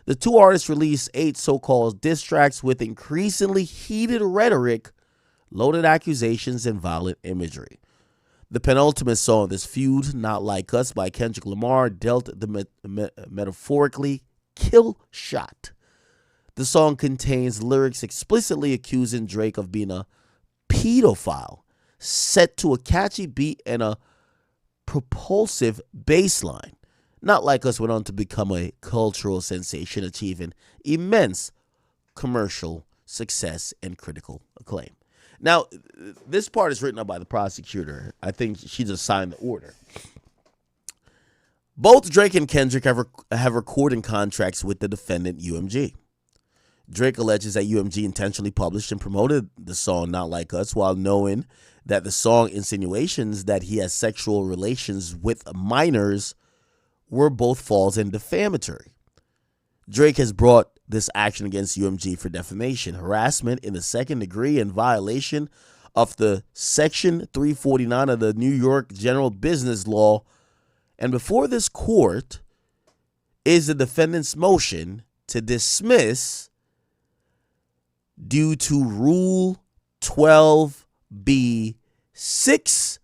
The two artists released 8 so-called diss tracks with increasingly heated rhetoric, loaded accusations, and violent imagery. The penultimate song, this feud, Not Like Us by Kendrick Lamar, dealt the metaphorically kill shot. The song contains lyrics explicitly accusing Drake of being a pedophile, set to a catchy beat and a propulsive bass line. Not Like Us went on to become a cultural sensation, achieving immense commercial success and critical acclaim. Now, this part is written up by the prosecutor. I think she just signed the order. Both Drake and Kendrick have recording contracts with the defendant, UMG. Drake alleges that UMG intentionally published and promoted the song Not Like Us while knowing that the song insinuations that he has sexual relations with minors were both false and defamatory. Drake has brought this action against UMG for defamation, harassment in the second degree, and violation of the Section 349 of the New York General Business Law. And before this court is the defendant's motion to dismiss due to Rule 12b-6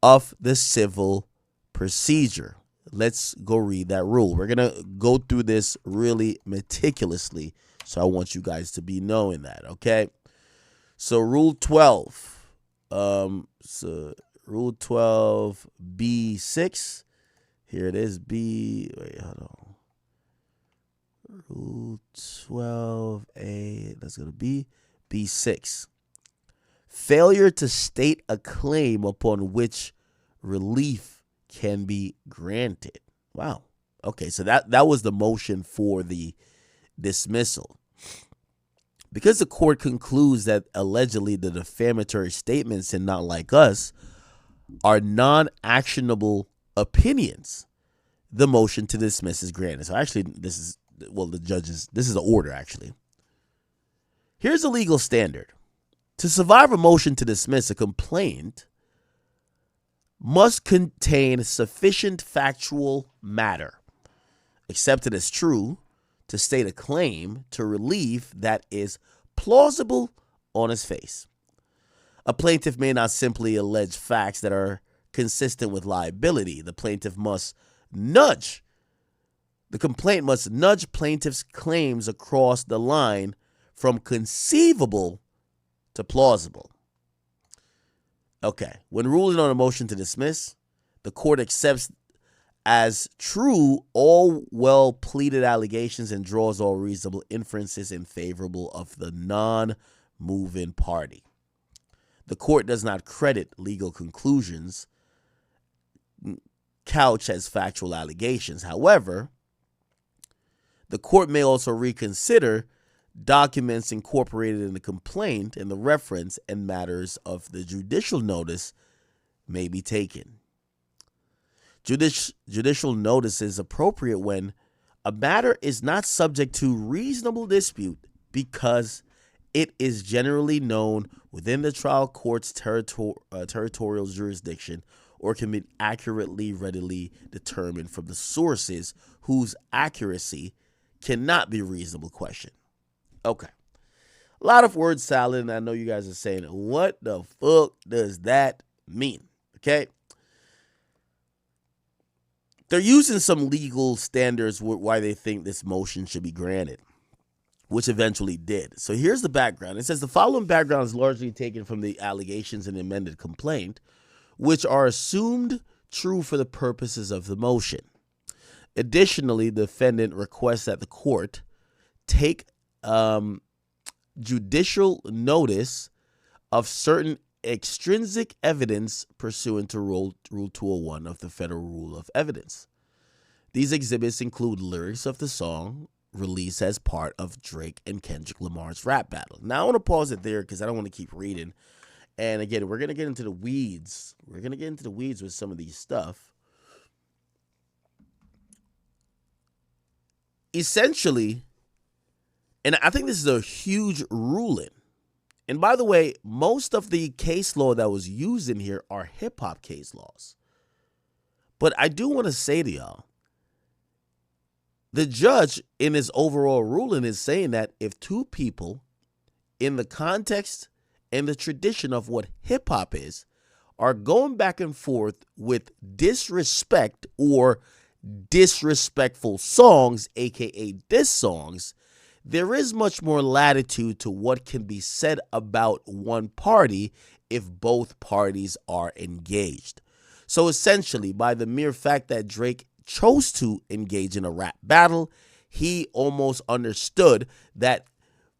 of the civil procedure. Let's go read that rule. We're going to go through this really meticulously, so I want you guys to be knowing that, okay? So Rule 12. Rule 12b-6. Here it is. Wait, hold on. Rule 12a. That's going to be B6. Failure to state a claim upon which relief can be granted. Wow. Okay, so that was the motion for the dismissal. Because the court concludes that allegedly the defamatory statements in Not Like Us are non-actionable opinions, the motion to dismiss is granted. So actually, this is the order, actually. Here's the legal standard. To survive a motion to dismiss, a complaint must contain sufficient factual matter, accepted as true, to state a claim to relief that is plausible on its face. A plaintiff may not simply allege facts that are consistent with liability. The complaint must nudge plaintiff's claims across the line from conceivable to plausible. Okay, when ruling on a motion to dismiss, the court accepts as true all well-pleaded allegations and draws all reasonable inferences in favorable of the non-moving party. The court does not credit legal conclusions couched as factual allegations. However, the court may also reconsider documents incorporated in the complaint, and the reference and matters of the judicial notice may be taken. Judicial notice is appropriate when a matter is not subject to reasonable dispute because it is generally known within the trial court's territorial jurisdiction or can be accurately, readily determined from the sources whose accuracy cannot be reasonable questioned. Okay. A lot of word salad, and I know you guys are saying, what the fuck does that mean? Okay. They're using some legal standards why they think this motion should be granted, which eventually did. So here's the background. It says the following background is largely taken from the allegations in the amended complaint, which are assumed true for the purposes of the motion. Additionally, the defendant requests that the court take judicial notice of certain extrinsic evidence pursuant to Rule 201 of the Federal Rule of Evidence. These exhibits include lyrics of the song released as part of Drake and Kendrick Lamar's rap battle. Now, I want to pause it there because I don't want to keep reading. And again, we're going to get into the weeds. We're going to get into the weeds with some of these stuff. Essentially, and I think this is a huge ruling. And by the way, most of the case law that was used in here are hip-hop case laws. But I do want to say to y'all, The judge, in his overall ruling, is saying that if two people, in the context and the tradition of what hip hop is, are going back and forth with disrespect or disrespectful songs, aka diss songs, there is much more latitude to what can be said about one party if both parties are engaged. So essentially, by the mere fact that Drake chose to engage in a rap battle, he almost understood that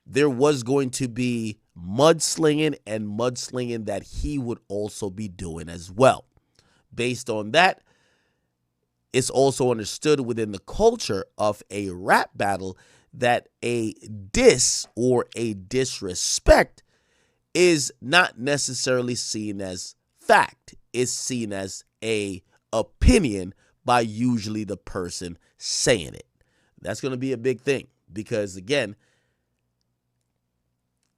there was going to be mudslinging and mudslinging that he would also be doing as well. Based on that, it's also understood within the culture of a rap battle that a diss or a disrespect is not necessarily seen as fact. It's seen as a opinion by usually the person saying it. That's going to be a big thing because, again,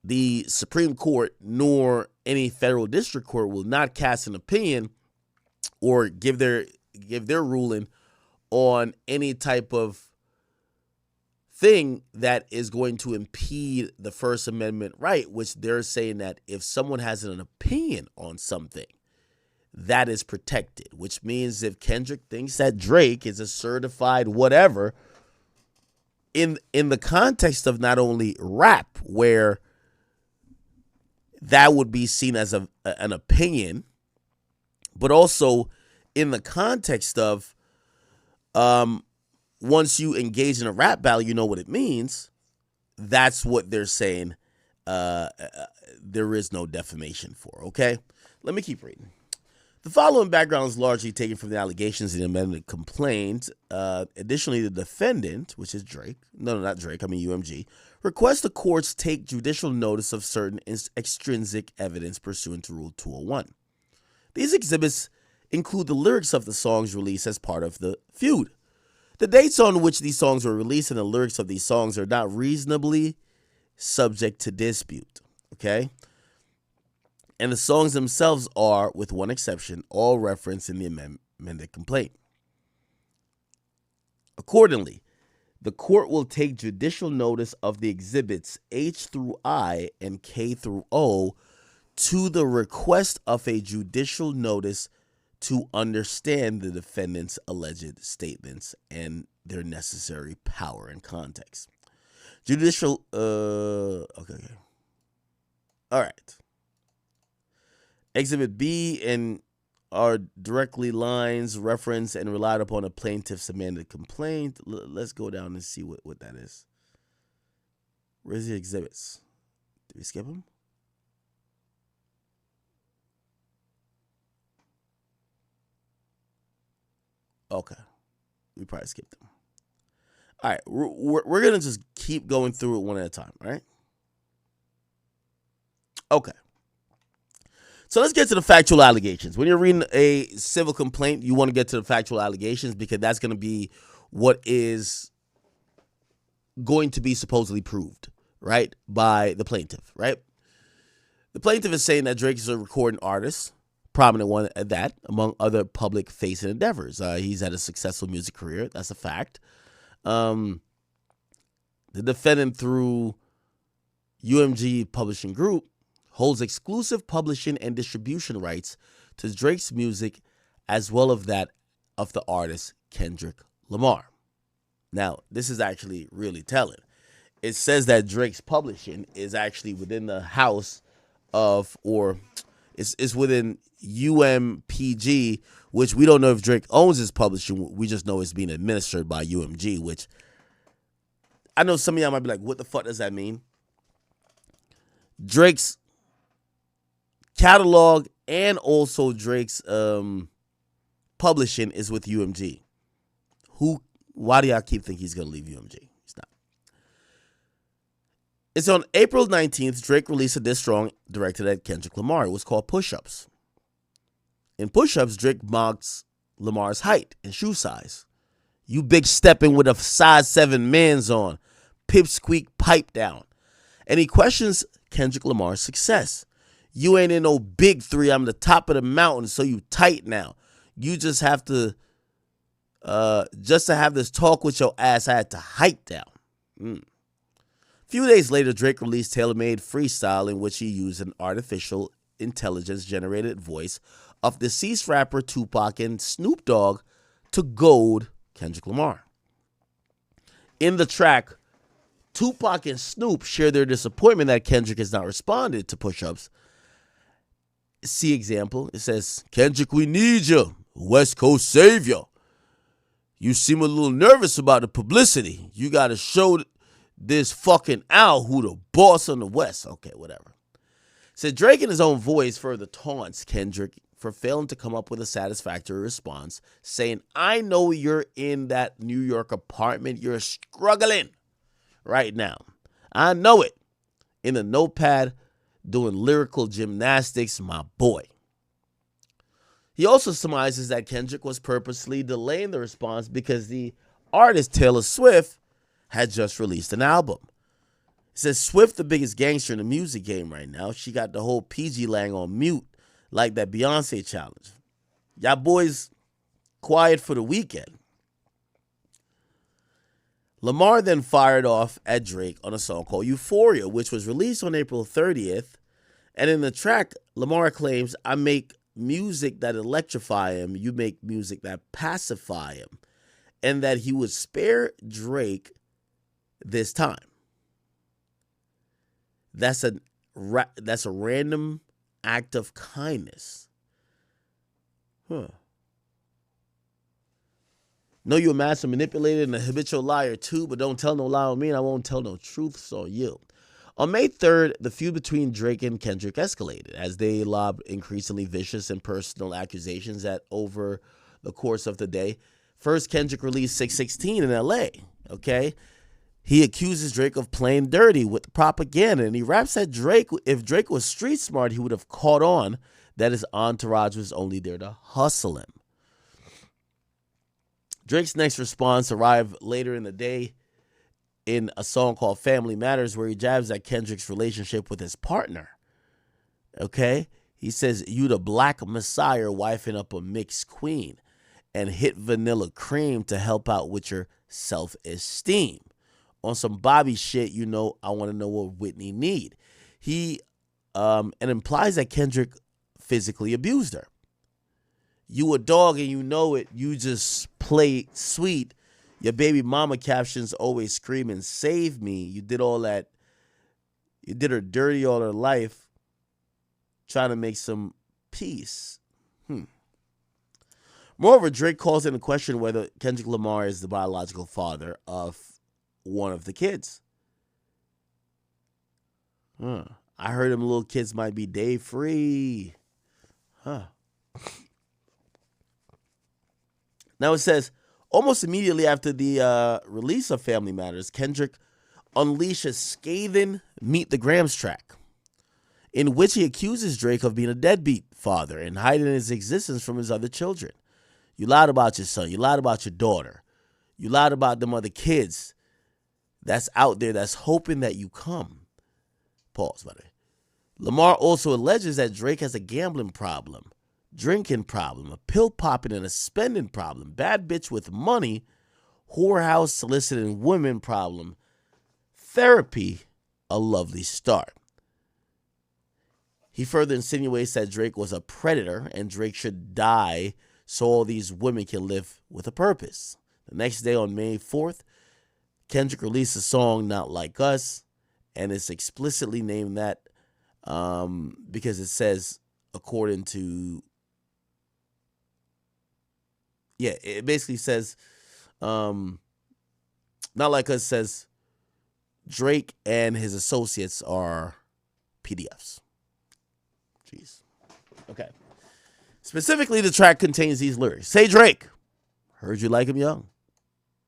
the Supreme Court nor any federal district court will not cast an opinion or give their ruling on any type of thing that is going to impede the First Amendment right, which they're saying that if someone has an opinion on something, that is protected, which means if Kendrick thinks that Drake is a certified whatever, in the context of not only rap, where that would be seen as an opinion, but also in the context of once you engage in a rap battle, you know what it means. That's what they're saying there is no defamation for, okay? Let me keep reading. The following background is largely taken from the allegations in the amended complaint. Additionally, the defendant, which is Drake, no, not Drake, I mean UMG, requests the courts take judicial notice of certain extrinsic evidence pursuant to Rule 201. These exhibits include the lyrics of the songs released as part of the feud. The dates on which these songs were released and the lyrics of these songs are not reasonably subject to dispute, okay? And the songs themselves are, with one exception, all referenced in the amended complaint. Accordingly, the court will take judicial notice of the exhibits H through I and K through O to the request of a judicial notice to understand the defendant's alleged statements and their necessary power and context. Judicial, okay. All right. Exhibit B and are directly lines, referenced, and relied upon a plaintiff's amended complaint. Let's go down and see what that is. Where's the exhibits? Did we skip them? Okay. We probably skipped them. All right. We're going to just keep going through it one at a time, all right? Okay. So let's get to the factual allegations. When you're reading a civil complaint, you want to get to the factual allegations because that's going to be what is going to be supposedly proved, right, by the plaintiff, right? The plaintiff is saying that Drake is a recording artist, prominent one at that, among other public-facing endeavors. He's had a successful music career. That's a fact. The defendant, through UMG Publishing Group, holds exclusive publishing and distribution rights to Drake's music as well as that of the artist Kendrick Lamar. Now, this is actually really telling. It says that Drake's publishing is actually within the house of, or it's within UMPG, which we don't know if Drake owns his publishing. We just know it's being administered by UMG, which I know some of y'all might be like, what the fuck does that mean? Drake's catalog and also Drake's publishing is with UMG. Why do y'all keep thinking he's going to leave UMG? He's not. It's on April 19th, Drake released a diss song directed at Kendrick Lamar. It was called Push-Ups. In Push-Ups, Drake mocks Lamar's height and shoe size. You big stepping with a size 7 mans on. Pipsqueak pipe down. And he questions Kendrick Lamar's success. You ain't in no big 3. I'm the top of the mountain, so you tight now. You just have to Just to have this talk with your ass, I had to hike down. A few days later, Drake released Tailor-Made Freestyle, in which he used an artificial intelligence-generated voice of deceased rapper Tupac and Snoop Dogg to goad Kendrick Lamar. In the track, Tupac and Snoop share their disappointment that Kendrick has not responded to push-ups. See example, it says, "Kendrick, we need you. West Coast savior. You seem a little nervous about the publicity. You got to show this fucking owl who the boss on the West." Okay, whatever. So Drake in his own voice further taunts Kendrick for failing to come up with a satisfactory response, saying, "I know you're in that New York apartment. You're struggling right now. I know it. In a notepad, doing lyrical gymnastics, my boy." He also surmises that Kendrick was purposely delaying the response because the artist Taylor Swift had just released an album. He says Swift the biggest gangster in the music game right now. She got the whole PG Lang on mute like that Beyonce challenge. Y'all boys quiet for the weekend. Lamar then fired off at Drake on a song called Euphoria, which was released on April 30th. And in the track, Lamar claims, "I make music that electrify him. You make music that pacify him." And that he would spare Drake this time. That's a random act of kindness. Know you're a master manipulator and a habitual liar too, but don't tell no lie on me and I won't tell no truths on you. On May 3rd, the feud between Drake and Kendrick escalated as they lobbed increasingly vicious and personal accusations that over the course of the day. First, Kendrick released 616 in LA, okay? He accuses Drake of playing dirty with propaganda, and he raps that if Drake was street smart, he would have caught on that his entourage was only there to hustle him. Drake's next response arrived later in the day in a song called Family Matters, where he jabs at Kendrick's relationship with his partner. Okay? He says, "You the black messiah wifing up a mixed queen, and hit vanilla cream to help out with your self-esteem." On some Bobby shit, you know, I want to know what Whitney need. He and implies that Kendrick physically abused her. "You a dog and you know it. You just play sweet. Your baby mama captions always screaming, 'Save me.' You did all that. You did her dirty all her life, trying to make some peace." Moreover, Drake calls into question whether Kendrick Lamar is the biological father of one of the kids. I heard them little kids might be day free. Now it says, almost immediately after the release of Family Matters, Kendrick unleashed a scathing Meet the Grams track, in which he accuses Drake of being a deadbeat father and hiding his existence from his other children. "You lied about your son. You lied about your daughter. You lied about them other kids that's out there that's hoping that you come." Pause, by the way. Lamar also alleges that Drake has a gambling problem, drinking problem, a pill popping and a spending problem, bad bitch with money, whorehouse soliciting women problem, therapy, a lovely start. He further insinuates that Drake was a predator and Drake should die so all these women can live with a purpose. The next day, on May 4th, Kendrick released a song, Not Like Us, and it's explicitly named that because it says, according to, it basically says, Not Like Us says Drake and his associates are PDFs. Jeez. Okay. Specifically, the track contains these lyrics. "Say Drake, heard you like him young.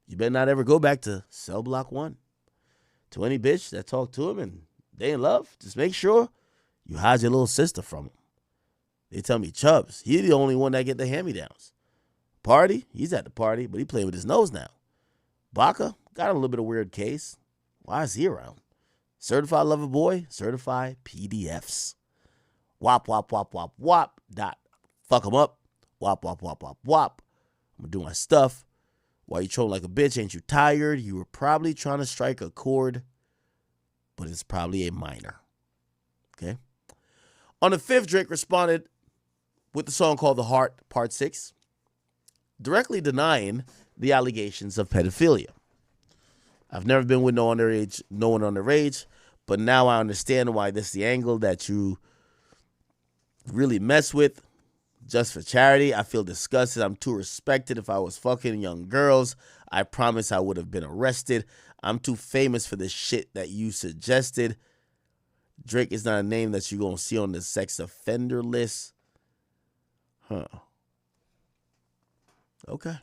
You better not ever go back to Cell Block 1. To any bitch that talk to him and they in love, just make sure you hide your little sister from him. They tell me Chubbs, he the only one that get the hand-me-downs. Party, he's at the party, but he playing with his nose now. Baca got a little bit of weird case. Why is he around? Certified lover boy, certified PDFs. Wop, wop, wop, wop, wop. Dot. Fuck him up. Wop, wop, wop, wop, wop. I'm going to do my stuff. Why you trolling like a bitch? Ain't you tired? You were probably trying to strike a chord, but it's probably a minor. Okay. On the 5th, Drake responded with the song called The Heart, Part 6, directly denying the allegations of pedophilia. I've never been with no one underage, but now I understand why this is the angle that you really mess with. Just for charity, I feel disgusted. I'm too respected. If I was fucking young girls, I promise I would have been arrested. I'm too famous for the shit that you suggested. Drake is not a name that you're going to see on the sex offender list. Huh. Okay.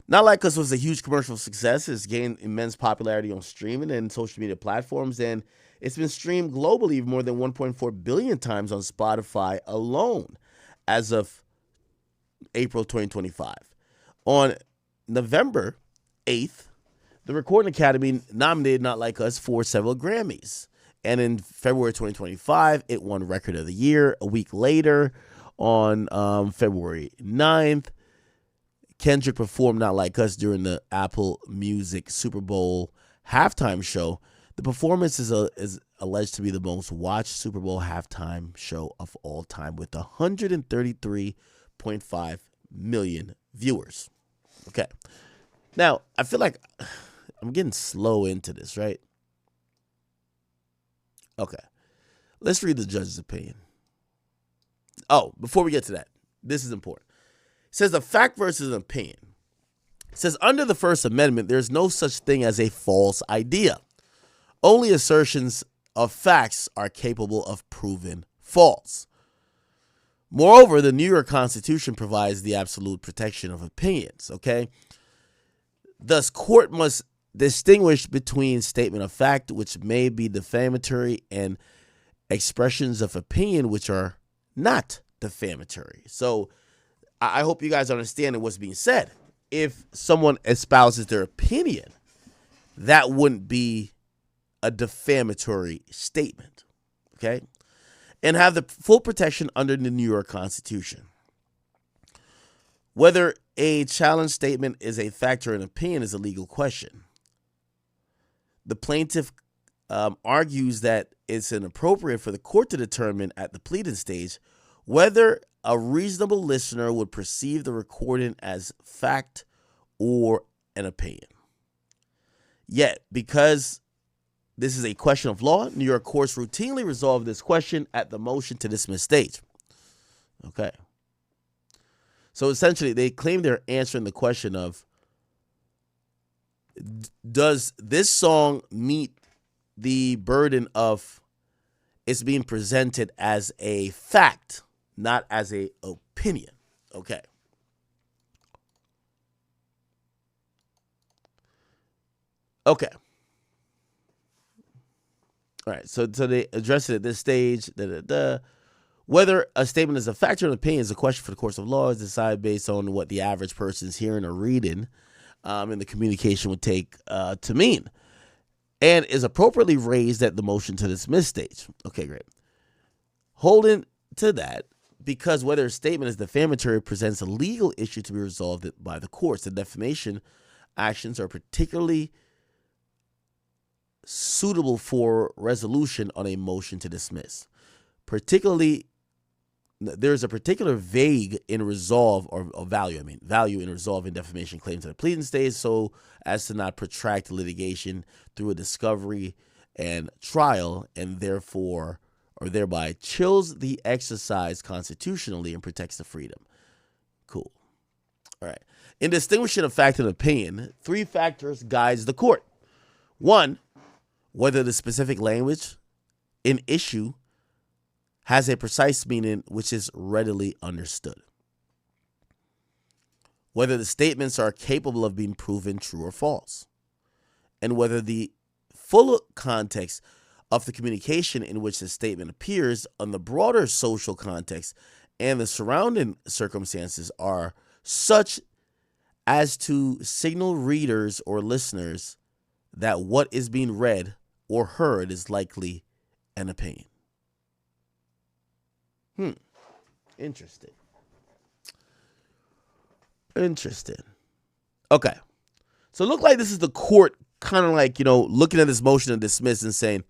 Not Like Us was a huge commercial success. It's gained immense popularity on streaming and social media platforms, and it's been streamed globally more than 1.4 billion times on Spotify alone as of April 2025. On November 8th, the Recording Academy nominated Not Like Us for several Grammys. And in February 2025, it won Record of the Year. A week later, on February 9th, Kendrick performed Not Like Us during the Apple Music Super Bowl halftime show. The performance is alleged to be the most watched Super Bowl halftime show of all time with 133.5 million viewers. Okay. Now, I feel like I'm getting slow into this, right? Okay. Let's read the judge's opinion. Oh, before we get to that, this is important. It says a fact versus an opinion. It says under the First Amendment, there's no such thing as a false idea. Only assertions of facts are capable of proving false. Moreover, the New York Constitution provides the absolute protection of opinions, okay? Thus, court must distinguish between statement of fact, which may be defamatory, and expressions of opinion, which are not defamatory. So I hope you guys understand what's being said. If someone espouses their opinion, that wouldn't be a defamatory statement, okay? And have the full protection under the New York Constitution. Whether a challenge statement is a fact or an opinion is a legal question. The plaintiff argues that it's inappropriate for the court to determine at the pleading stage whether a reasonable listener would perceive the recording as fact or an opinion. Yet, because this is a question of law, New York courts routinely resolve this question at the motion to dismiss stage. Okay. So essentially, they claim they're answering the question of, does this song meet the burden of it's being presented as a fact, not as a opinion? Okay. Okay. All right. So they address it at this stage. Whether a statement is a fact or an opinion is a question for the courts of law. Is decided based on what the average person's hearing or reading, and the communication would take to mean, and is appropriately raised at the motion to dismiss stage. Okay, great. Holding to that, because whether a statement is defamatory presents a legal issue to be resolved by the courts. The defamation actions are particularly suitable for resolution on a motion to dismiss. Particularly, there's a particular vague in resolve or value in resolving defamation claims at a pleading stage so as to not protract litigation through a discovery and trial, and therefore or thereby chills the exercise constitutionally and protects the freedom. Cool. All right. In distinguishing a fact and opinion, 3 factors guides the court. 1, whether the specific language in issue has a precise meaning which is readily understood. Whether the statements are capable of being proven true or false. And whether the full context of the communication in which the statement appears on the broader social context and the surrounding circumstances are such as to signal readers or listeners that what is being read or heard is likely an opinion. Interesting. Okay. So it looked like this is the court kind of like, looking at this motion to dismiss and saying,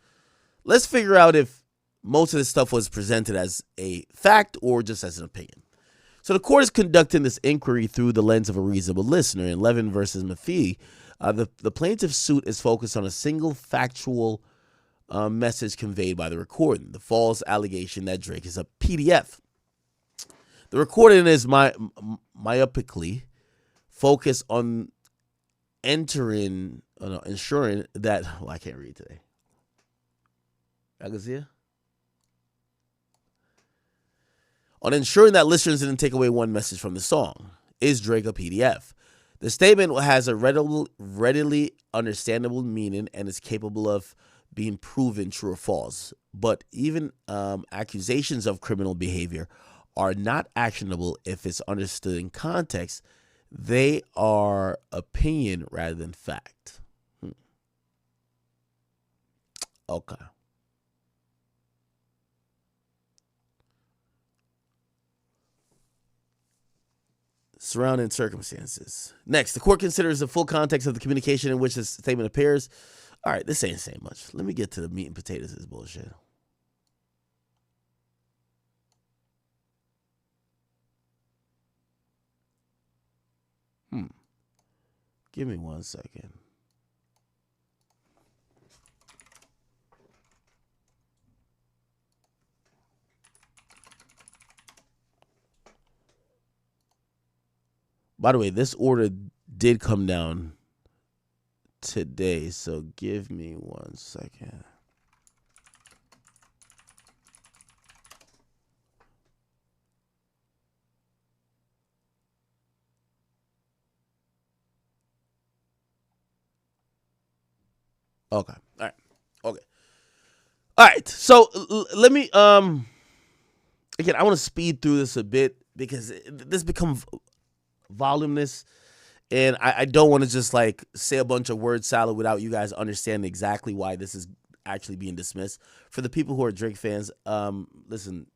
let's figure out if most of this stuff was presented as a fact or just as an opinion. So the court is conducting this inquiry through the lens of a reasonable listener. In Levin versus Maffei, the plaintiff's suit is focused on a single factual message conveyed by the recording, the false allegation that Drake is a PDF. The recording is myopically focused on ensuring that, I can't read today. On ensuring that listeners didn't take away one message from the song. Is Drake a PDF? The statement has a readily understandable meaning and is capable of being proven true or false. But even accusations of criminal behavior are not actionable if it's understood in context. They are opinion rather than fact. Okay. Surrounding circumstances. Next, the court considers the full context of the communication in which this statement appears. All right, this ain't saying much. Let me get to the meat and potatoes of this bullshit. Give me 1 second. By the way, this order did come down today, so give me 1 second. Okay. All right. Okay. All right. So let me again, I want to speed through this a bit because this becomes voluminous, and I don't want to just like say a bunch of word salad without you guys understanding exactly why this is actually being dismissed. For the people who are Drake fans, listen,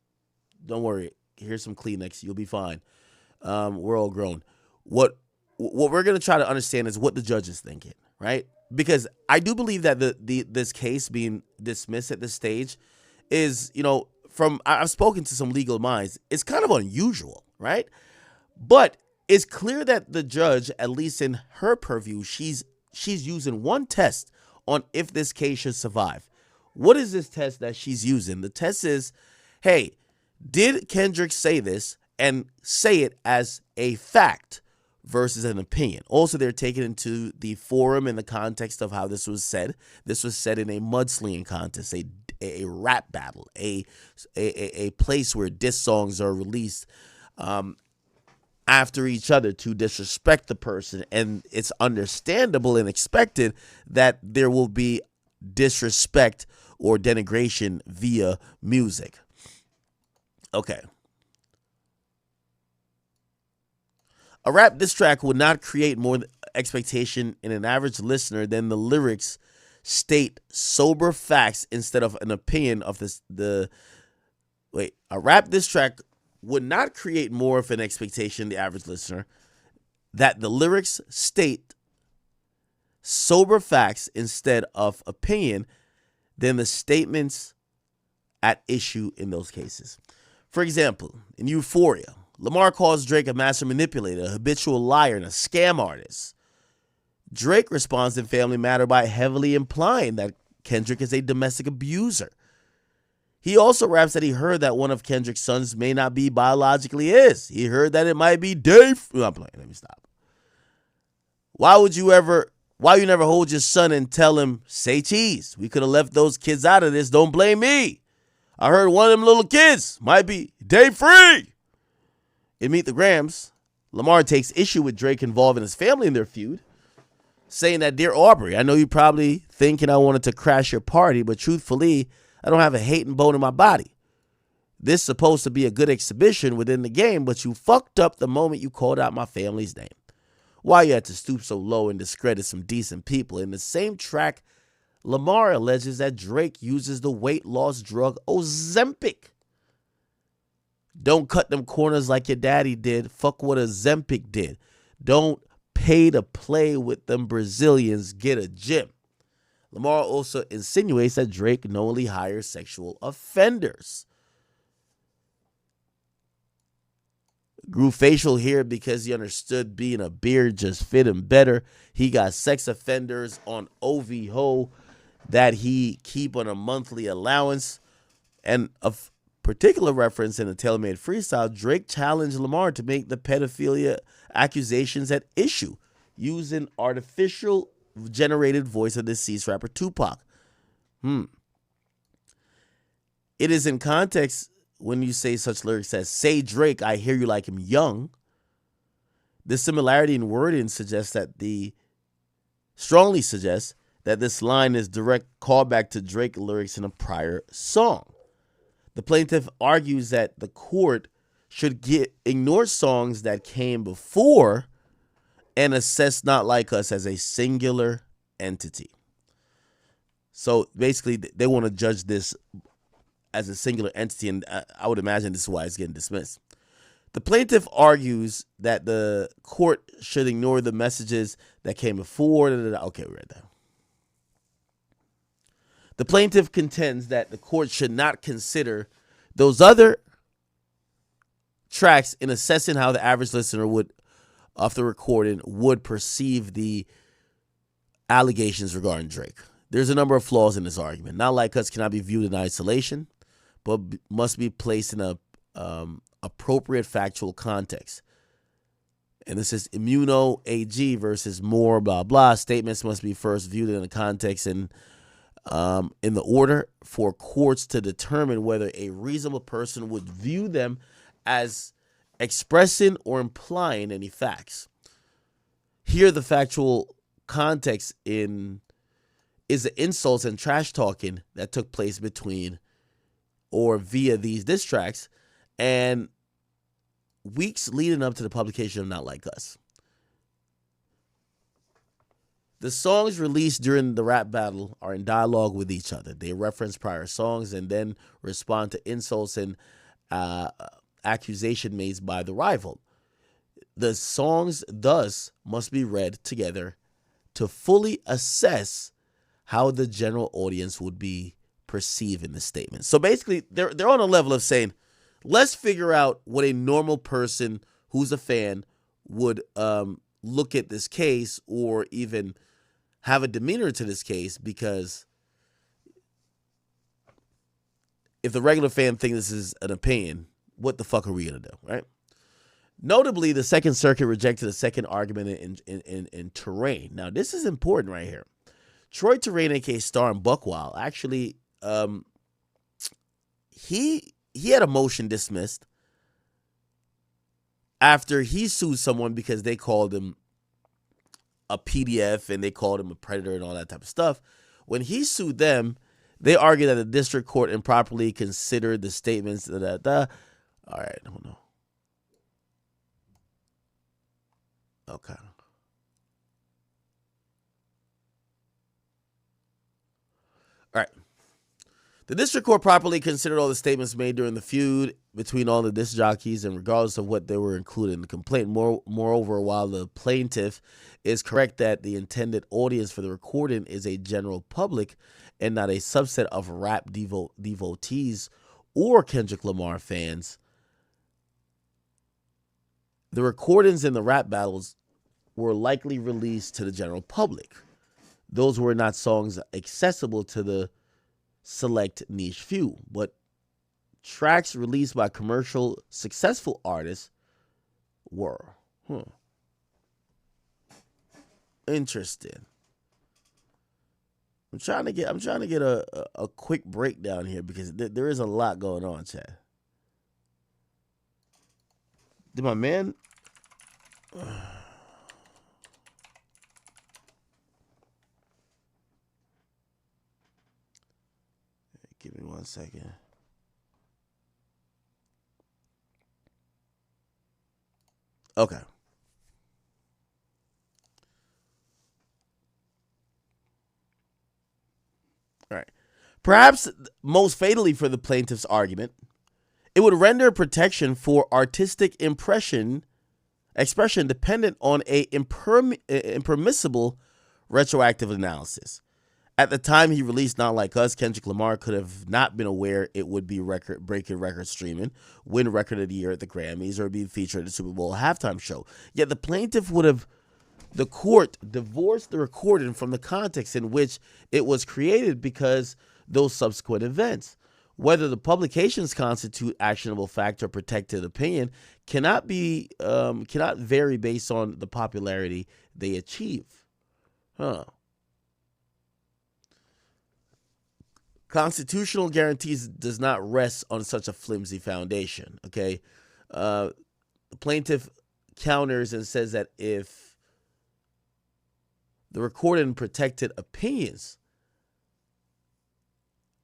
don't worry. Here's some Kleenex. You'll be fine. We're all grown. What we're gonna try to understand is what the judge is thinking, right? Because I do believe that this case being dismissed at this stage is, I've spoken to some legal minds, it's kind of unusual, right? But it's clear that the judge, at least in her purview, she's using one test on if this case should survive. What is this test that she's using? The test is, hey, did Kendrick say this and say it as a fact versus an opinion? Also, they're taken into the forum in the context of how this was said. This was said in a mudslinging contest, a rap battle, a place where diss songs are released after each other to disrespect the person, and it's understandable and expected that there will be disrespect or denigration via music. Okay. A rap diss track would not create more expectation in an average listener than the lyrics state sober facts instead of an opinion of a rap diss track would not create more of an expectation in the average listener that the lyrics state sober facts instead of opinion than the statements at issue in those cases. For example, in Euphoria, Lamar calls Drake a master manipulator, a habitual liar, and a scam artist. Drake responds in Family Matter by heavily implying that Kendrick is a domestic abuser. He also raps that he heard that one of Kendrick's sons may not be biologically his. He heard that it might be Dave. No, I'm playing. Let me stop. Why you never hold your son and tell him, say cheese? We could have left those kids out of this. Don't blame me. I heard one of them little kids might be Dave Free. In Meet the Grams, Lamar takes issue with Drake involving his family in their feud, saying that, Dear Aubrey, I know you probably thinking I wanted to crash your party, but truthfully, I don't have a hating bone in my body. This is supposed to be a good exhibition within the game, but you fucked up the moment you called out my family's name. Why you had to stoop so low and discredit some decent people? In the same track, Lamar alleges that Drake uses the weight loss drug Ozempic. Don't cut them corners like your daddy did. Fuck what a Zempic did. Don't pay to play with them Brazilians. Get a gym. Lamar also insinuates that Drake knowingly hires sexual offenders. Grew facial here because he understood being a beard just fit him better. He got sex offenders on OVO that he keep on a monthly allowance. And a particular reference in the Tailor-Made Freestyle, Drake challenged Lamar to make the pedophilia accusations at issue using artificial generated voice of deceased rapper Tupac. It is in context when you say such lyrics as, say Drake, I hear you like him young. The similarity in wording strongly suggests that this line is direct callback to Drake lyrics in a prior song. The plaintiff argues that the court should ignore songs that came before and assess Not Like Us as a singular entity. So basically, they want to judge this as a singular entity, and I would imagine this is why it's getting dismissed. The plaintiff argues that the court should ignore the messages that came before. Okay, we read that. The plaintiff contends that the court should not consider those other tracks in assessing how the average listener of the recording would perceive the allegations regarding Drake. There's a number of flaws in this argument. Not Like Us cannot be viewed in isolation, but must be placed in a appropriate factual context. And this is Immuno AG versus Moore, blah, blah. Statements must be first viewed in the context and in the order for courts to determine whether a reasonable person would view them as expressing or implying any facts. Here, the factual context is the insults and trash talking that took place between or via these diss tracks and weeks leading up to the publication of Not Like Us. The songs released during the rap battle are in dialogue with each other. They reference prior songs and then respond to insults and accusation made by the rival. The songs thus must be read together to fully assess how the general audience would be perceiving the statement. So basically, they're on a level of saying, let's figure out what a normal person who's a fan would look at this case or even have a demeanor to this case, because if the regular fan thinks this is an opinion, what the fuck are we going to do, right? Notably, the Second Circuit rejected a second argument in Terrain. Now, this is important right here. Troy Terrain, a.k.a. Star and Buckwild, actually, he had a motion dismissed after he sued someone because they called him a PDF and they called him a predator and all that type of stuff. When he sued them, they argued that the district court improperly considered the statements. All right, hold on. Okay. All right. The district court properly considered all the statements made during the feud between all the disc jockeys, and regardless of what they were included in the complaint. Moreover, while the plaintiff is correct that the intended audience for the recording is a general public and not a subset of rap devotees or Kendrick Lamar fans, the recordings in the rap battles were likely released to the general public. Those were not songs accessible to the select niche few, but tracks released by commercial successful artists were. Interesting. I'm trying to get a quick breakdown here because there is a lot going on, Chad. Did my man? Give me 1 second. Okay. All right. Perhaps most fatally for the plaintiff's argument It would render protection for artistic expression dependent on a impermissible retroactive analysis. At the time he released Not Like Us, Kendrick Lamar could have not been aware it would be breaking record streaming, win Record of the Year at the Grammys, or be featured at the Super Bowl halftime show. Yet the plaintiff the court divorced the recording from the context in which it was created because those subsequent events. Whether the publications constitute actionable fact or protected opinion cannot vary based on the popularity they achieve. Constitutional guarantees does not rest on such a flimsy foundation. Okay, the plaintiff counters and says that if the recording protected opinions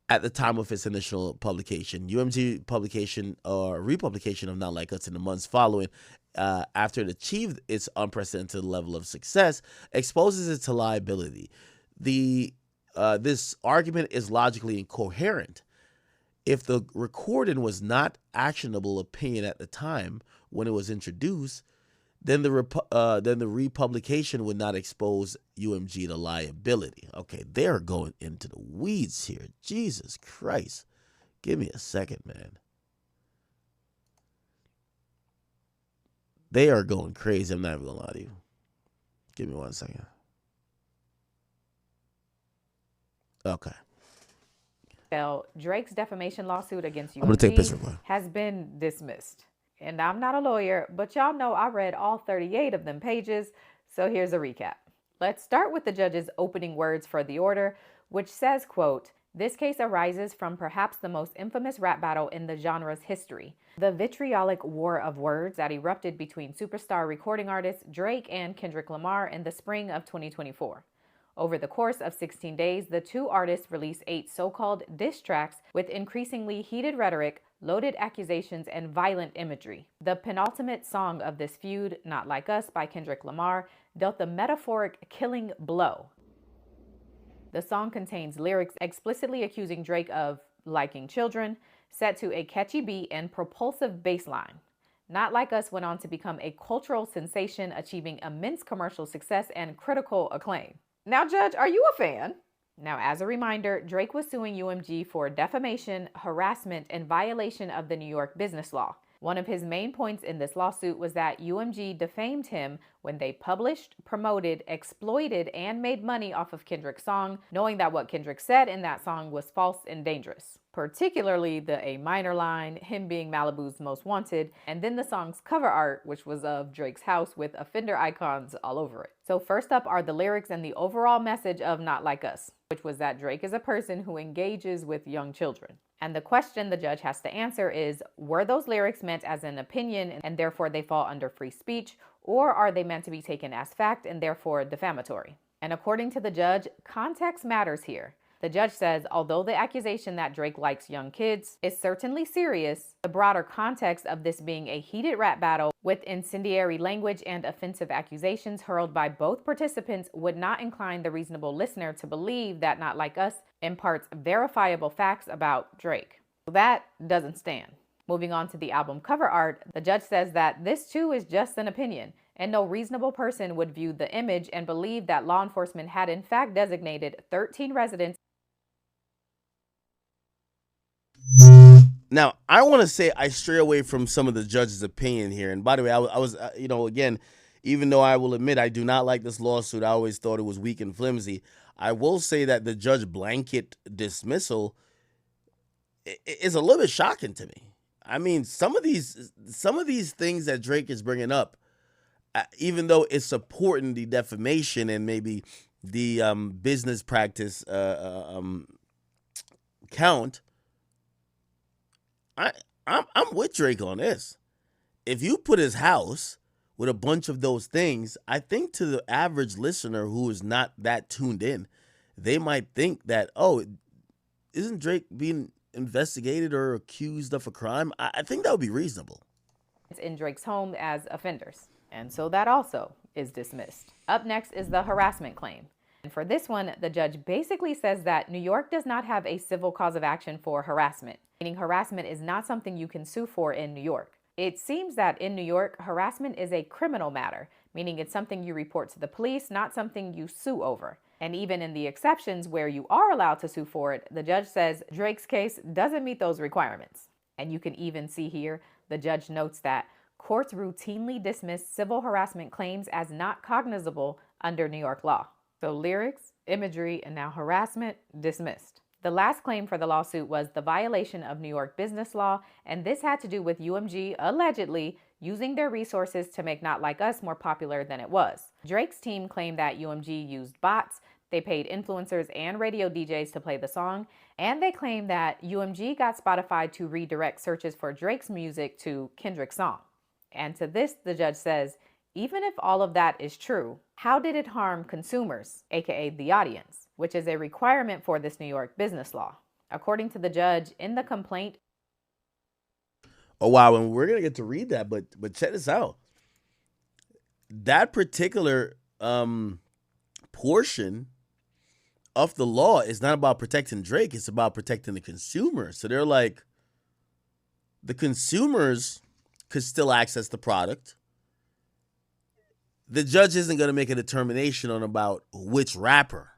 at the time of its initial publication, UMG publication or republication of Not Like Us in the months following, after it achieved its unprecedented level of success, exposes it to liability. This argument is logically incoherent. If the recording was not actionable opinion at the time when it was introduced, then the republication would not expose UMG to liability. Okay, they're going into the weeds here. Jesus Christ. Give me a second, man. They are going crazy. I'm not even going to lie to you. Give me 1 second. Okay. Drake's defamation lawsuit against UMG has been dismissed. And I'm not a lawyer, but y'all know I read all 38 of them pages, so here's a recap. Let's start with the judge's opening words for the order, which says, quote, "This case arises from perhaps the most infamous rap battle in the genre's history, the vitriolic war of words that erupted between superstar recording artists Drake and Kendrick Lamar in the spring of 2024. Over the course of 16 days, the two artists released 8 so-called diss tracks with increasingly heated rhetoric, loaded accusations, and violent imagery. The penultimate song of this feud, Not Like Us by Kendrick Lamar, dealt the metaphoric killing blow. The song contains lyrics explicitly accusing Drake of liking children, set to a catchy beat and propulsive bass line. Not Like Us went on to become a cultural sensation, achieving immense commercial success and critical acclaim." Now, Judge, are you a fan? Now, as a reminder, Drake was suing UMG for defamation, harassment, and violation of the New York business law. One of his main points in this lawsuit was that UMG defamed him when they published, promoted, exploited, and made money off of Kendrick's song, knowing that what Kendrick said in that song was false and dangerous. Particularly the A minor line, him being Malibu's most wanted, and then the song's cover art, which was of Drake's house with offender icons all over it. So first up are the lyrics and the overall message of Not Like Us, which was that Drake is a person who engages with young children. And the question the judge has to answer is, were those lyrics meant as an opinion and therefore they fall under free speech, or are they meant to be taken as fact and therefore defamatory? And according to the judge, context matters here. The judge says, although the accusation that Drake likes young kids is certainly serious, the broader context of this being a heated rap battle with incendiary language and offensive accusations hurled by both participants would not incline the reasonable listener to believe that Not Like Us imparts verifiable facts about Drake. That doesn't stand. Moving on to the album cover art, the judge says that this too is just an opinion, and no reasonable person would view the image and believe that law enforcement had in fact designated 13 residents. Now, I want to say I stray away from some of the judge's opinion here. And by the way, I was again, even though I will admit I do not like this lawsuit, I always thought it was weak and flimsy. I will say that the judge blanket dismissal is a little bit shocking to me. I mean, some of these things that Drake is bringing up, even though it's supporting the defamation and maybe the business practice count, I'm with Drake on this. If you put his house with a bunch of those things, I think to the average listener who is not that tuned in, they might think that, oh, isn't Drake being investigated or accused of a crime? I think that would be reasonable. In Drake's home as offenders. And so that also is dismissed. Up next is the harassment claim. And for this one, the judge basically says that New York does not have a civil cause of action for harassment, meaning harassment is not something you can sue for in New York. It seems that in New York, harassment is a criminal matter, meaning it's something you report to the police, not something you sue over. And even in the exceptions where you are allowed to sue for it, the judge says Drake's case doesn't meet those requirements. And you can even see here, the judge notes that courts routinely dismiss civil harassment claims as not cognizable under New York law. So lyrics, imagery, and now harassment, dismissed. The last claim for the lawsuit was the violation of New York business law, and this had to do with UMG allegedly using their resources to make Not Like Us more popular than it was. Drake's team claimed that UMG used bots, they paid influencers and radio DJs to play the song, and they claimed that UMG got Spotify to redirect searches for Drake's music to Kendrick's song. And to this, the judge says, even if all of that is true, how did it harm consumers, aka the audience, which is a requirement for this New York business law? According to the judge, in the complaint. Oh wow, and we're gonna get to read that, but check this out. That particular portion of the law is not about protecting Drake, it's about protecting the consumer. So they're like, the consumers could still access the product. The judge isn't going to make a determination on about which rapper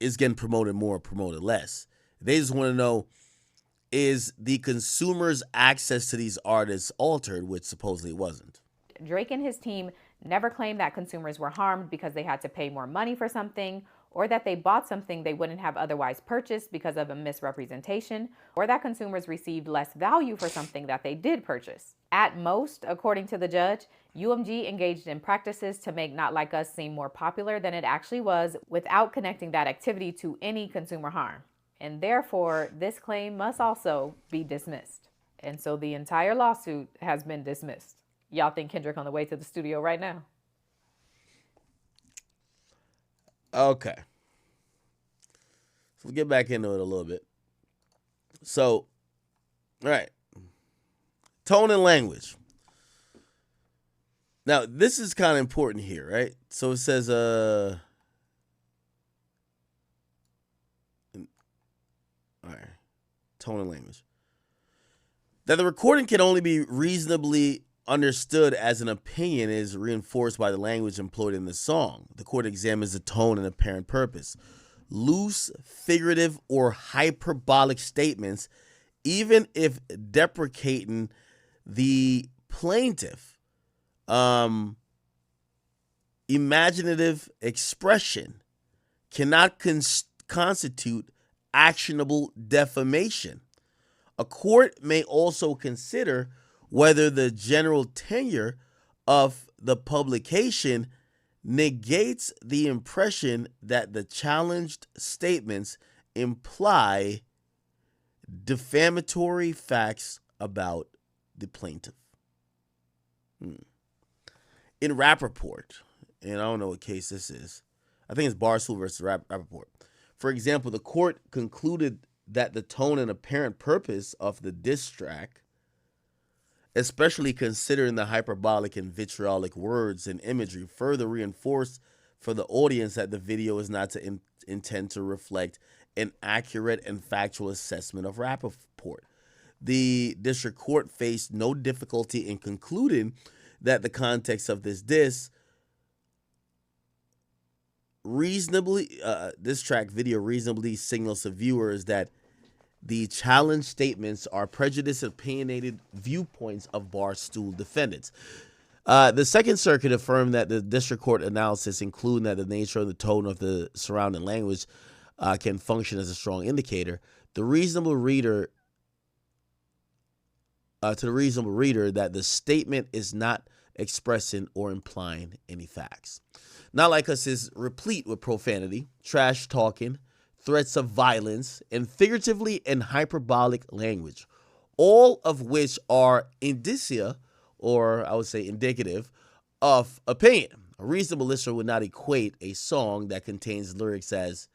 is getting promoted more or promoted less. They just want to know, is the consumer's access to these artists altered, which supposedly it wasn't. Drake and his team never claimed that consumers were harmed because they had to pay more money for something, or that they bought something they wouldn't have otherwise purchased because of a misrepresentation, or that consumers received less value for something that they did purchase. At most, according to the judge, UMG engaged in practices to make Not Like Us seem more popular than it actually was without connecting that activity to any consumer harm. And therefore, this claim must also be dismissed. And so the entire lawsuit has been dismissed. Y'all think Kendrick on the way to the studio right now? Okay. So we'll get back into it a little bit. So, all right. Tone and language. Now, this is kind of important here, right? So it says, all right, tone and language. That the recording can only be reasonably understood as an opinion is reinforced by the language employed in the song. The court examines the tone and apparent purpose. Loose, figurative, or hyperbolic statements, even if deprecating the plaintiff, imaginative expression, cannot constitute actionable defamation. A court may also consider whether the general tenor of the publication negates the impression that the challenged statements imply defamatory facts about the plaintiff. In Rappaport, and I don't know what case this is, I think it's Barstool versus Rappaport. For example, the court concluded that the tone and apparent purpose of the diss track, especially considering the hyperbolic and vitriolic words and imagery, further reinforced for the audience that the video is not to intend to reflect an accurate and factual assessment of Rappaport. The district court faced no difficulty in concluding that the context of this diss track video reasonably signals to viewers that the challenge statements are prejudiced, opinionated viewpoints of Barstool defendants. The Second Circuit affirmed that the district court analysis, including that the nature and the tone of the surrounding language can function as a strong indicator, to the reasonable reader that the statement is not expressing or implying any facts. Not Like Us is replete with profanity, trash talking, threats of violence, and figuratively and hyperbolic language, all of which are indicia, or I would say indicative, of opinion. A reasonable listener would not equate a song that contains lyrics as,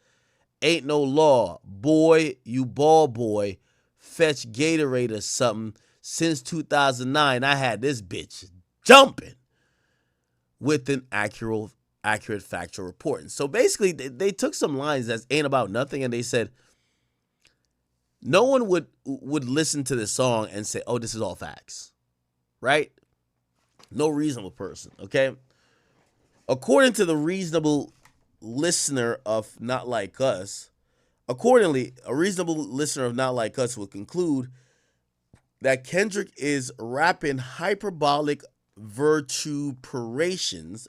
"Ain't no law, boy, you ball boy, fetch Gatorade or something. Since 2009, I had this bitch jumping," with an accurate accurate factual reporting. So basically, they took some lines that ain't about nothing, and they said no one would listen to this song and say, "Oh, this is all facts," right? No reasonable person, okay? According to the reasonable listener of Not Like Us, accordingly, a reasonable listener of Not Like Us would conclude that Kendrick is rapping hyperbolic vituperations,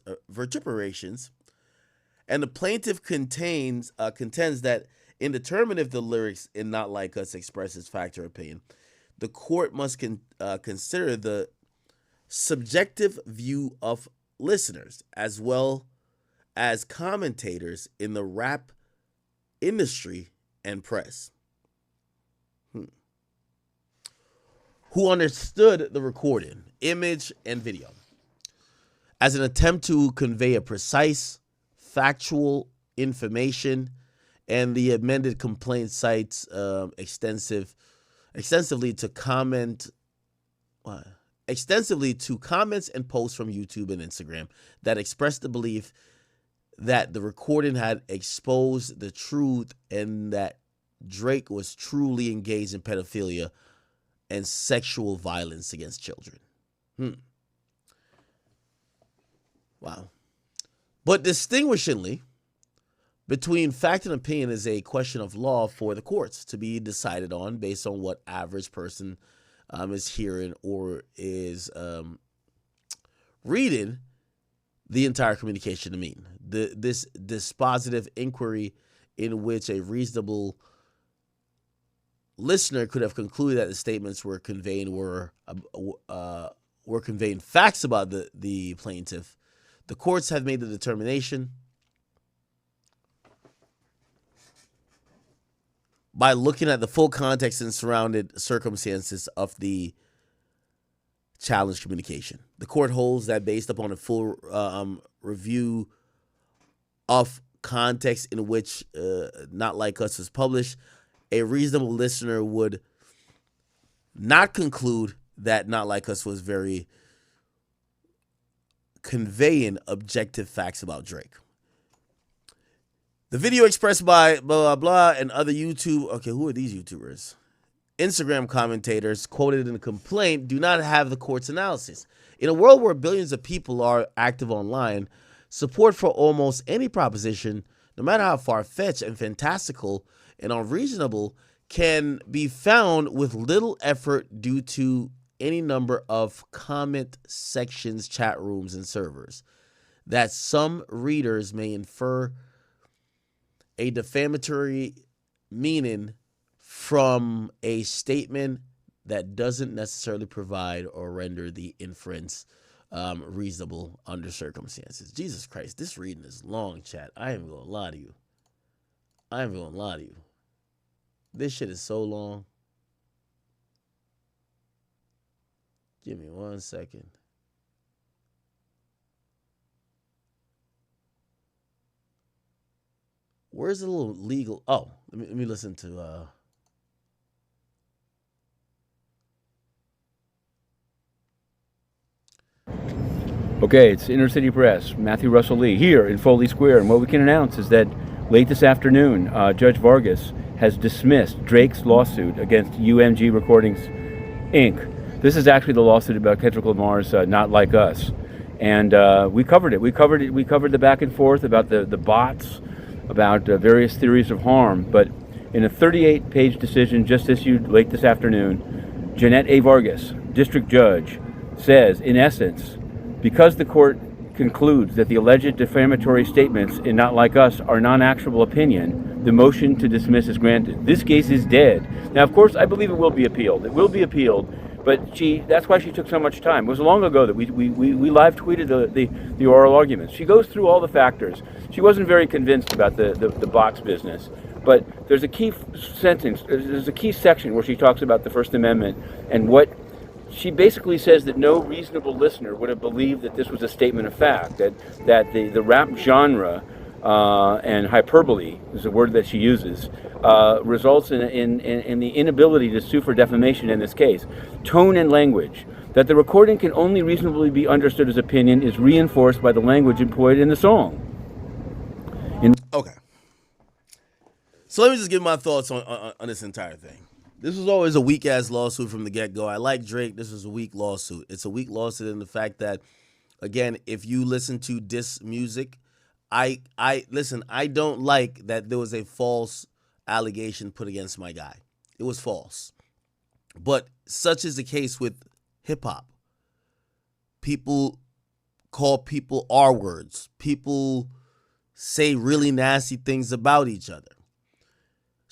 and the plaintiff contends that in determining if the lyrics in Not Like Us expresses fact or opinion, the court must consider the subjective view of listeners as well as commentators in the rap industry and press who understood the recording, image, and video as an attempt to convey a precise, factual information, and the amended complaint cites extensively to comments and posts from YouTube and Instagram that expressed the belief that the recording had exposed the truth and that Drake was truly engaged in pedophilia and sexual violence against children. Wow. But distinguishingly, between fact and opinion is a question of law for the courts to be decided on based on what average person is hearing or is reading the entire communication to mean. This dispositive inquiry in which a reasonable listener could have concluded that the statements were conveying facts about the plaintiff. The courts have made the determination by looking at the full context and surrounding circumstances of the challenged communication. The court holds that based upon a full review of context in which Not Like Us was published, a reasonable listener would not conclude that Not Like Us was very conveying objective facts about Drake. The video expressed by blah, blah, blah, and other YouTube, okay, who are these YouTubers? Instagram commentators quoted in the complaint do not have the court's analysis. In a world where billions of people are active online, support for almost any proposition, no matter how far-fetched and fantastical and unreasonable, can be found with little effort due to any number of comment sections, chat rooms, and servers that some readers may infer a defamatory meaning from a statement that doesn't necessarily provide or render the inference reasonable under circumstances. Jesus Christ, this reading is long, chat. I ain't gonna lie to you. This shit is so long. Give me 1 second. Where's the little legal? Oh, let me listen to. Okay, it's Inner City Press, Matthew Russell Lee, here in Foley Square. And what we can announce is that late this afternoon, Judge Vargas has dismissed Drake's lawsuit against UMG Recordings, Inc. This is actually the lawsuit about Kendrick Lamar's Not Like Us. And we covered it. We covered the back and forth about the bots, about various theories of harm. But in a 38-page decision just issued late this afternoon, Jeanette A. Vargas, district judge, says, in essence, because the court concludes that the alleged defamatory statements in Not Like Us are non-actionable opinion, the motion to dismiss is granted. This case is dead. Now, of course, I believe it will be appealed. It will be appealed, but that's why she took so much time. It was long ago that we live tweeted the oral arguments. She goes through all the factors. She wasn't very convinced about the box business, but there's a key sentence, there's a key section where she talks about the First Amendment and what she basically says that no reasonable listener would have believed that this was a statement of fact, that the rap genre and hyperbole is a word that she uses, results in the inability to sue for defamation in this case. Tone and language. that the recording can only reasonably be understood as opinion is reinforced by the language employed in the song. Okay. So let me just give my thoughts on this entire thing. This was always a weak ass lawsuit from the get go. I like Drake. This was a weak lawsuit. It's a weak lawsuit in the fact that, again, if you listen to diss music, I listen. I don't like that there was a false allegation put against my guy. It was false, but such is the case with hip hop. People call people R words. People say really nasty things about each other.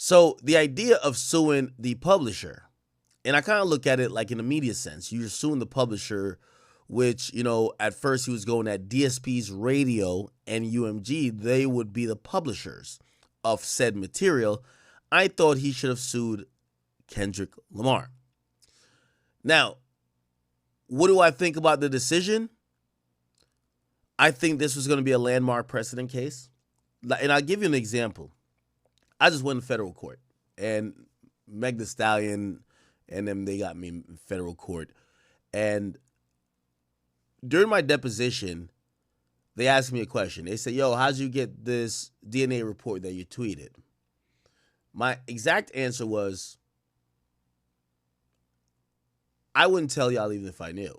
So the idea of suing the publisher, and I kind of look at it like in a media sense, you're suing the publisher, which, at first he was going at DSP's radio and UMG, they would be the publishers of said material. I thought he should have sued Kendrick Lamar. Now, what do I think about the decision? I think this was going to be a landmark precedent case. And I'll give you an example. I just went to federal court, and Meg Thee Stallion and them, they got me in federal court. And during my deposition, they asked me a question. They said, yo, how'd you get this DNA report that you tweeted? My exact answer was, I wouldn't tell y'all even if I knew.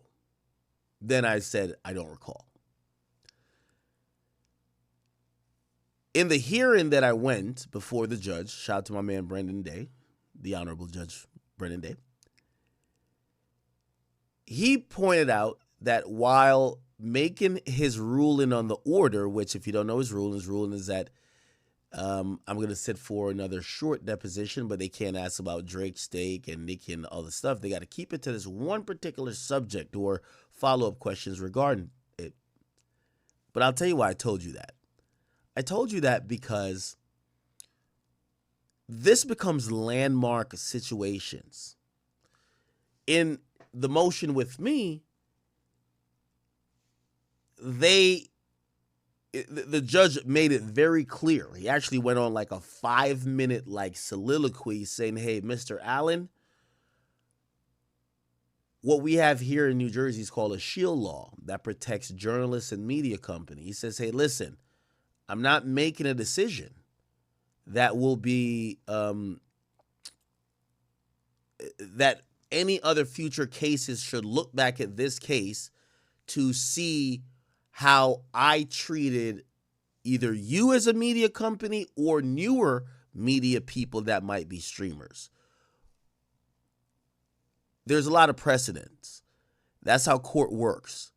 Then I said, I don't recall. In the hearing that I went before the judge, shout out to my man Brendan Day, the Honorable Judge Brendan Day, he pointed out that while making his ruling on the order, which if you don't know his ruling is that I'm going to sit for another short deposition, but they can't ask about Drake's stake and Nicki and all the stuff. They got to keep it to this one particular subject or follow-up questions regarding it. But I'll tell you why I told you that. I told you that because this becomes landmark situations. In the motion with me, the judge made it very clear. He actually went on like a 5-minute soliloquy saying, hey, Mr. Allen, what we have here in New Jersey is called a shield law that protects journalists and media companies. He says, hey, listen, I'm not making a decision that will be that any other future cases should look back at this case to see how I treated either you as a media company or newer media people that might be streamers. There's a lot of precedents. That's how court works.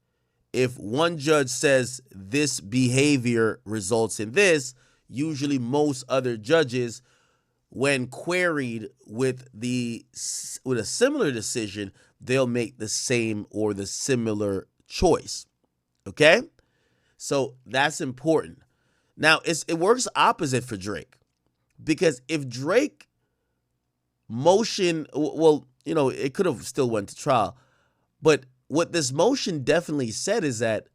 If one judge says this behavior results in this, usually most other judges, when queried with a similar decision, they'll make the same or the similar choice. Okay? So that's important. Now, it works opposite for Drake. Because if Drake motion, it could have still went to trial, but what this motion definitely said is that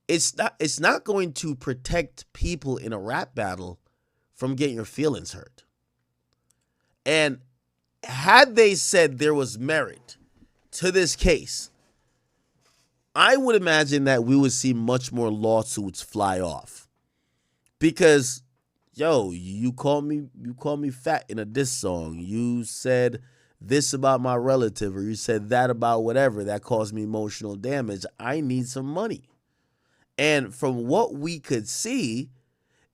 it's not going to protect people in a rap battle from getting your feelings hurt. And had they said there was merit to this case, I would imagine that we would see much more lawsuits fly off. Because, you call me fat in a diss song. You said this about my relative, or you said that about whatever that caused me emotional damage. I need some money. And from what we could see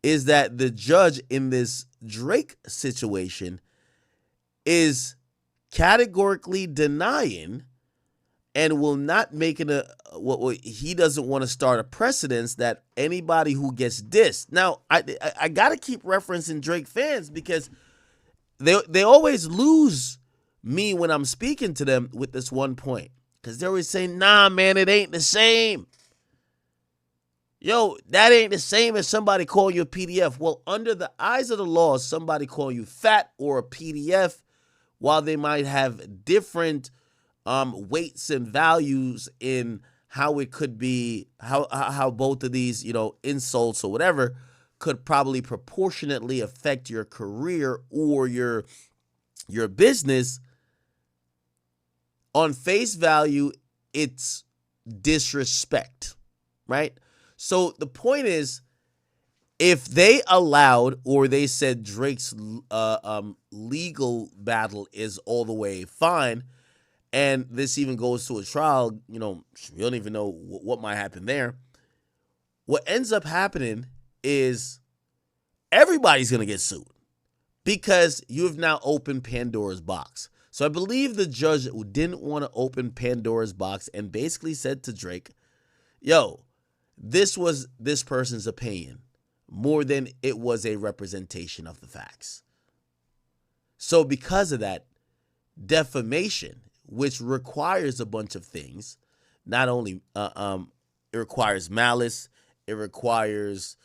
is that the judge in this Drake situation is categorically denying and will not make what he doesn't want to start a precedence that anybody who gets dissed. Now, I got to keep referencing Drake fans because they always lose me when I'm speaking to them with this one point. Because they're always saying, nah, man, it ain't the same. That ain't the same as somebody calling you a PDF. Well, under the eyes of the law, somebody calling you fat or a PDF, while they might have different weights and values in how it could be, how both of these, insults or whatever could probably proportionately affect your career or your business. On face value, it's disrespect, right? So the point is, if they allowed or they said Drake's legal battle is all the way fine, and this even goes to a trial, we don't even know what might happen there. What ends up happening is everybody's going to get sued because you have now opened Pandora's box. So I believe the judge didn't want to open Pandora's box and basically said to Drake, yo, this was this person's opinion more than it was a representation of the facts. So because of that, defamation, which requires a bunch of things, not only it requires malice, it requires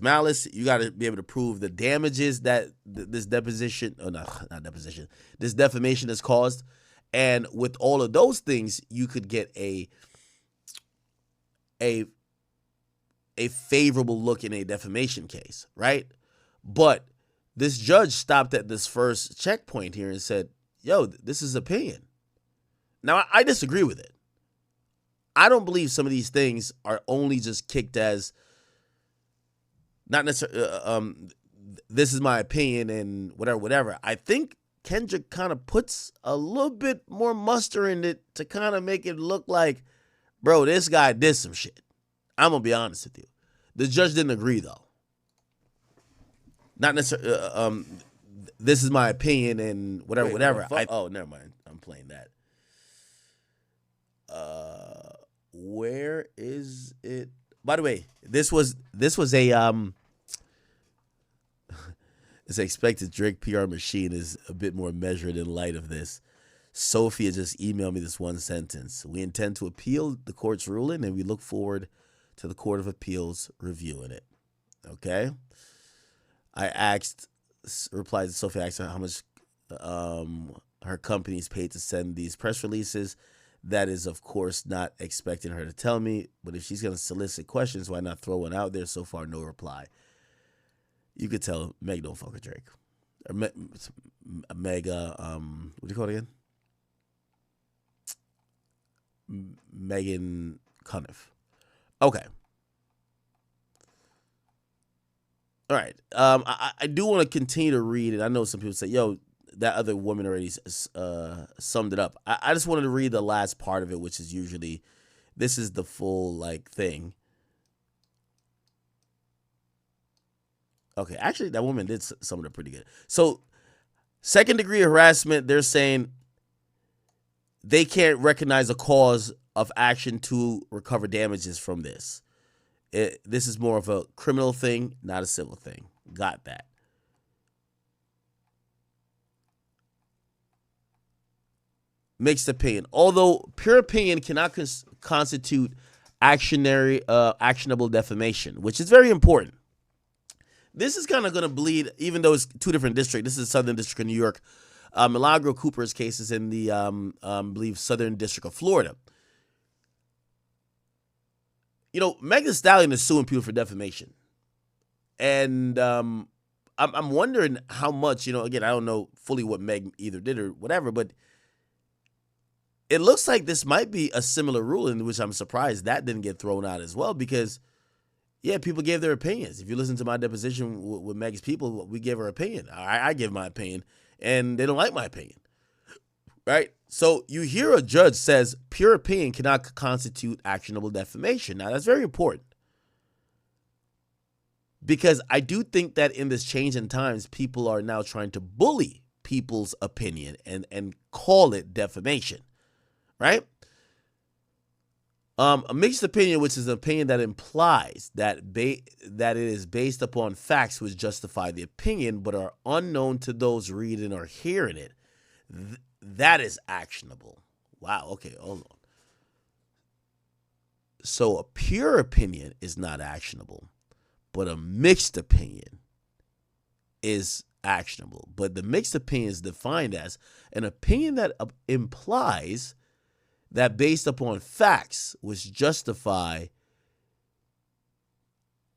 malice. You got to be able to prove the damages that this defamation has caused. And with all of those things, you could get a favorable look in a defamation case, right? But this judge stopped at this first checkpoint here and said, yo, this is opinion. Now, I disagree with it. I don't believe some of these things are only just kicked as not necessarily, this is my opinion and whatever. I think Kendrick kind of puts a little bit more muster in it to kind of make it look like, bro, this guy did some shit. I'm going to be honest with you. The judge didn't agree, though. Not necessarily, this is my opinion and whatever. Never mind. I'm playing that. Where is it? By the way, this was a it's expected Drake PR machine is a bit more measured in light of this. Sophia just emailed me this one sentence. We intend to appeal the court's ruling and we look forward to the Court of Appeals reviewing it. Okay? I replied to Sophia, asked her how much her company's paid to send these press releases. That is, of course, not expecting her to tell me, but if she's going to solicit questions, why not throw one out there? So far, no reply. You could tell Meg don't fuck with Drake. Or what do you call it again? Megan Cuniff. Okay. All right. I do want to continue to read it. I know some people say, yo, that other woman already summed it up. I just wanted to read the last part of it, which is usually, this is the full thing. Okay, actually, that woman did sum it up pretty good. So, second degree harassment, they're saying they can't recognize a cause of action to recover damages from this. This is more of a criminal thing, not a civil thing. Got that. Mixed opinion. Although pure opinion cannot constitute actionable defamation, which is very important. This is kind of going to bleed, even though it's two different districts. This is Southern District of New York. Milagro Cooper's case is in the, I believe, Southern District of Florida. Meg Thee Stallion is suing people for defamation. And I'm wondering how much, again, I don't know fully what Meg either did or whatever, but it looks like this might be a similar ruling, which I'm surprised that didn't get thrown out as well, because, yeah, people gave their opinions. If you listen to my deposition with Meg's people, we gave our opinion. I give my opinion, and they don't like my opinion, right? So you hear a judge says pure opinion cannot constitute actionable defamation. Now, that's very important, because I do think that in this change in times, people are now trying to bully people's opinion and call it defamation, right? A mixed opinion, which is an opinion that implies that it is based upon facts which justify the opinion but are unknown to those reading or hearing it, that is actionable. Wow, okay, hold on. So a pure opinion is not actionable, but a mixed opinion is actionable. But the mixed opinion is defined as an opinion that implies that based upon facts which justify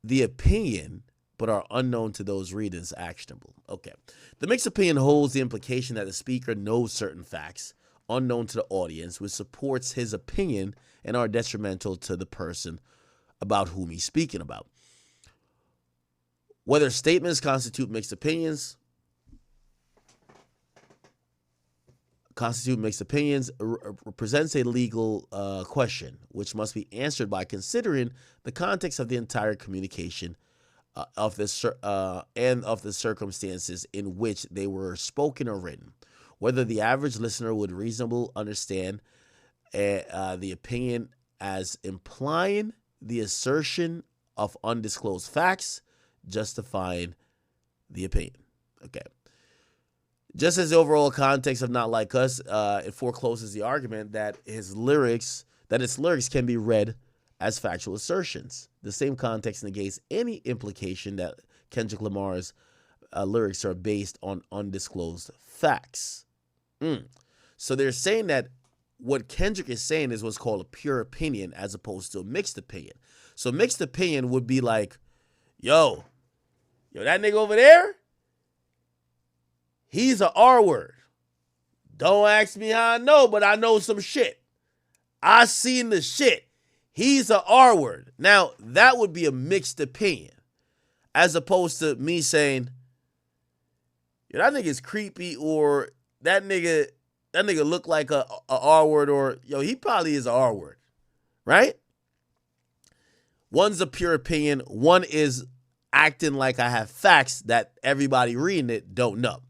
the opinion but are unknown to those reading is actionable. Okay. The mixed opinion holds the implication that the speaker knows certain facts unknown to the audience, which supports his opinion and are detrimental to the person about whom he's speaking about. Whether statements constitute mixed opinions presents a legal question, which must be answered by considering the context of the entire communication and of the circumstances in which they were spoken or written. Whether the average listener would reasonably understand the opinion as implying the assertion of undisclosed facts, justifying the opinion. Okay. Just as the overall context of Not Like Us, it forecloses the argument that its lyrics can be read as factual assertions. The same context negates any implication that Kendrick Lamar's lyrics are based on undisclosed facts. So they're saying that what Kendrick is saying is what's called a pure opinion as opposed to a mixed opinion. So mixed opinion would be like, yo, that nigga over there, he's a R word. Don't ask me how I know, but I know some shit. I seen the shit. He's a R word. Now, that would be a mixed opinion. As opposed to me saying, that nigga's creepy, or that nigga look like a R word, or he probably is a R word. Right? One's a pure opinion. One is acting like I have facts that everybody reading it don't know.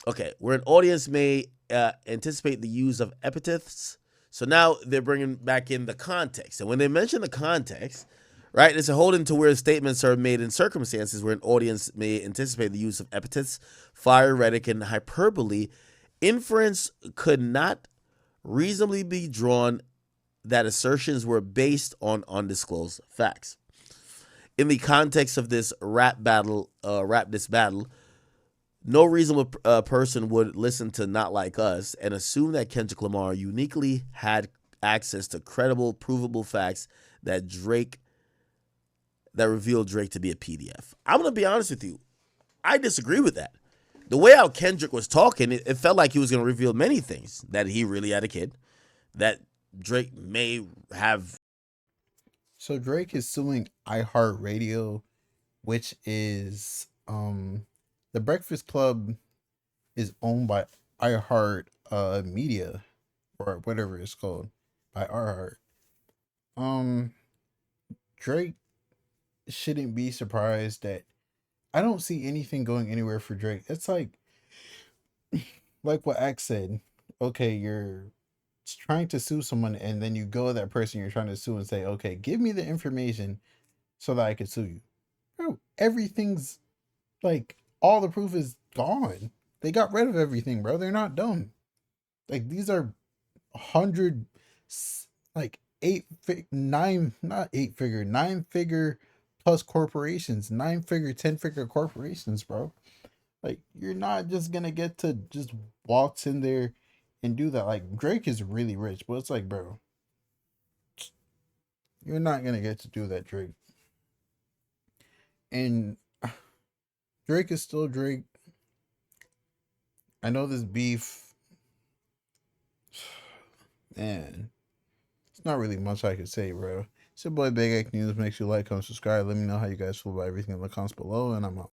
Okay, where an audience may anticipate the use of epithets. So now they're bringing back in the context. And when they mention the context, right, it's a holding to where statements are made in circumstances where an audience may anticipate the use of epithets, fire, rhetoric, and hyperbole. Inference could not reasonably be drawn that assertions were based on undisclosed facts. In the context of this rap diss battle, no reasonable person would listen to Not Like Us and assume that Kendrick Lamar uniquely had access to credible, provable facts that revealed Drake to be a PDF. I'm going to be honest with you. I disagree with that. The way how Kendrick was talking, it felt like he was going to reveal many things. That he really had a kid. That Drake may have. So Drake is suing iHeartRadio, which is the Breakfast Club is owned by iHeart Media, or whatever it's called, by iHeart. Drake shouldn't be surprised that I don't see anything going anywhere for Drake. It's like what X said. Okay, you're trying to sue someone, and then you go to that person you're trying to sue and say, okay, give me the information so that I can sue you. Bro, everything's like, all the proof is gone. They got rid of everything, bro. They're not dumb. Like, these are 100, like 9-figure plus corporations, 9-figure, 10-figure corporations, bro. Like, you're not just gonna get to just waltz in there and do that. Like, Drake is really rich, but it's like, bro, you're not gonna get to do that, Drake. And Drake is still Drake. I know this beef, man, it's not really much I could say, bro. It's your boy Big X News. Make sure you like, comment, subscribe. Let me know how you guys feel about everything in the comments below, and I'm out.